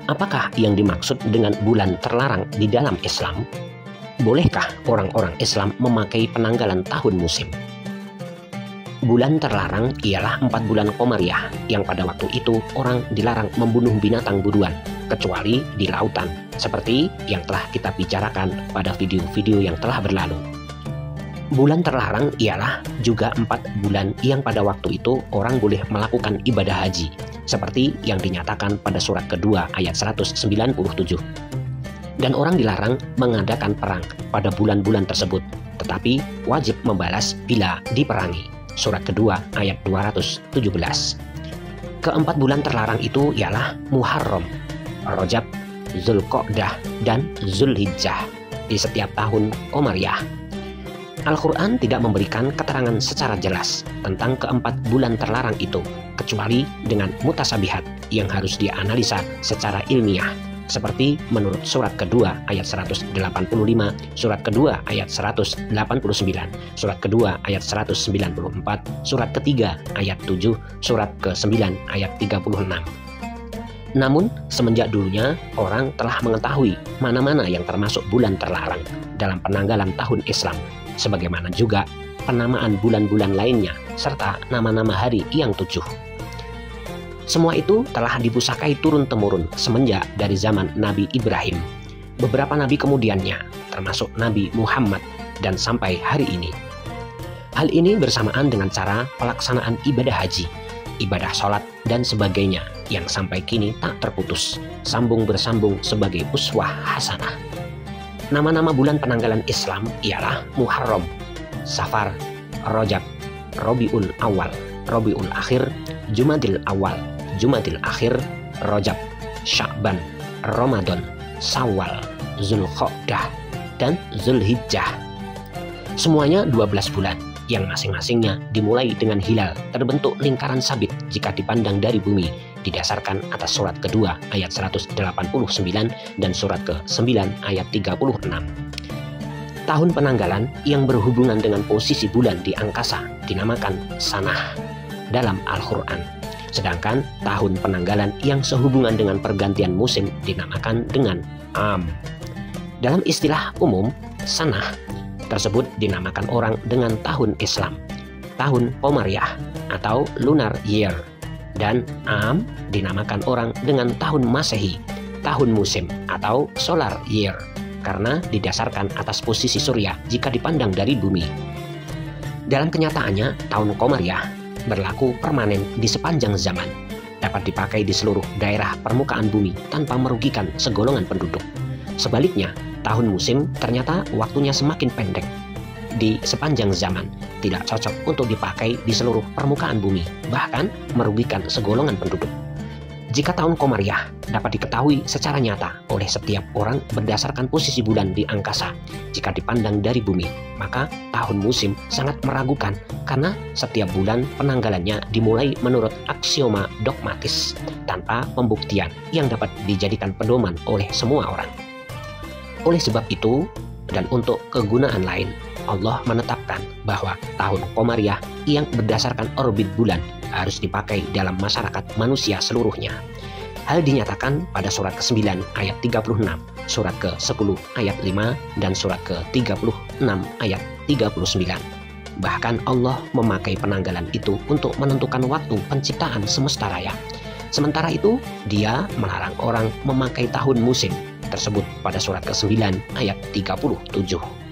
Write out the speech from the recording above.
Apakah yang dimaksud dengan bulan terlarang di dalam Islam? Bolehkah orang-orang Islam memakai penanggalan tahun musim? Bulan terlarang ialah 4 bulan Komariah yang pada waktu itu orang dilarang membunuh binatang buruan, kecuali di lautan, seperti yang telah kita bicarakan pada video-video yang telah berlalu. Bulan terlarang ialah juga 4 bulan yang pada waktu itu orang boleh melakukan ibadah haji, seperti yang dinyatakan pada surat kedua ayat 197. Dan orang dilarang mengadakan perang pada bulan-bulan tersebut, tetapi wajib membalas bila diperangi. Surat kedua ayat 217. Keempat bulan terlarang itu ialah Muharram, Rajab, Zulqa'dah, dan Zulhijjah di setiap tahun Komariah. Al-Quran tidak memberikan keterangan secara jelas tentang keempat bulan terlarang itu, kecuali dengan mutasabihat yang harus dianalisa secara ilmiah, seperti menurut surat kedua ayat 185, surat kedua ayat 189, surat kedua ayat 194, surat ketiga ayat 7, surat ke-9 ayat 36. Namun, semenjak dulunya orang telah mengetahui mana-mana yang termasuk bulan terlarang dalam penanggalan tahun Islam, sebagaimana juga penamaan bulan-bulan lainnya serta nama-nama hari yang 7. Semua itu telah dipusakai turun-temurun semenjak dari zaman Nabi Ibrahim, beberapa nabi kemudiannya, termasuk Nabi Muhammad, dan sampai hari ini. Hal ini bersamaan dengan cara pelaksanaan ibadah haji, ibadah sholat, dan sebagainya yang sampai kini tak terputus, sambung bersambung sebagai uswah hasanah. Nama-nama bulan penanggalan Islam ialah Muharram, Safar, Rajab, Rabiul Awal, Rabiul Akhir, Jumadil Awal, Jumadil Akhir, Rajab, Sya'ban, Ramadan, Syawal, Zulqa'dah, dan Zulhijjah. Semuanya 12 bulan yang masing-masingnya dimulai dengan hilal terbentuk lingkaran sabit jika dipandang dari bumi, didasarkan atas surat kedua ayat 189 dan surat ke-9 ayat 36. Tahun penanggalan yang berhubungan dengan posisi bulan di angkasa dinamakan sanah dalam Al-Quran, sedangkan tahun penanggalan yang sehubungan dengan pergantian musim dinamakan dengan am. Dalam istilah umum, sanah tersebut dinamakan orang dengan tahun Islam, tahun Komariah atau lunar year, dan am dinamakan orang dengan tahun Masehi, tahun musim atau solar year, karena didasarkan atas posisi surya jika dipandang dari bumi. Dalam kenyataannya, tahun Komariah berlaku permanen di sepanjang zaman, dapat dipakai di seluruh daerah permukaan bumi tanpa merugikan segolongan penduduk. Sebaliknya, tahun musim ternyata waktunya semakin pendek di sepanjang zaman, tidak cocok untuk dipakai di seluruh permukaan bumi, bahkan merugikan segolongan penduduk. Jika tahun Komariah dapat diketahui secara nyata oleh setiap orang berdasarkan posisi bulan di angkasa jika dipandang dari bumi, maka tahun musim sangat meragukan karena setiap bulan penanggalannya dimulai menurut aksioma dogmatis tanpa pembuktian yang dapat dijadikan pedoman oleh semua orang. Oleh sebab itu, dan untuk kegunaan lain, Allah menetapkan bahwa tahun Komariah yang berdasarkan orbit bulan harus dipakai dalam masyarakat manusia seluruhnya. Hal dinyatakan pada surat ke-9 ayat 36, surat ke-10 ayat 5, dan surat ke-36 ayat 39. Bahkan Allah memakai penanggalan itu untuk menentukan waktu penciptaan semesta raya. Sementara itu, Dia melarang orang memakai tahun musim tersebut pada surat ke-9 ayat 37.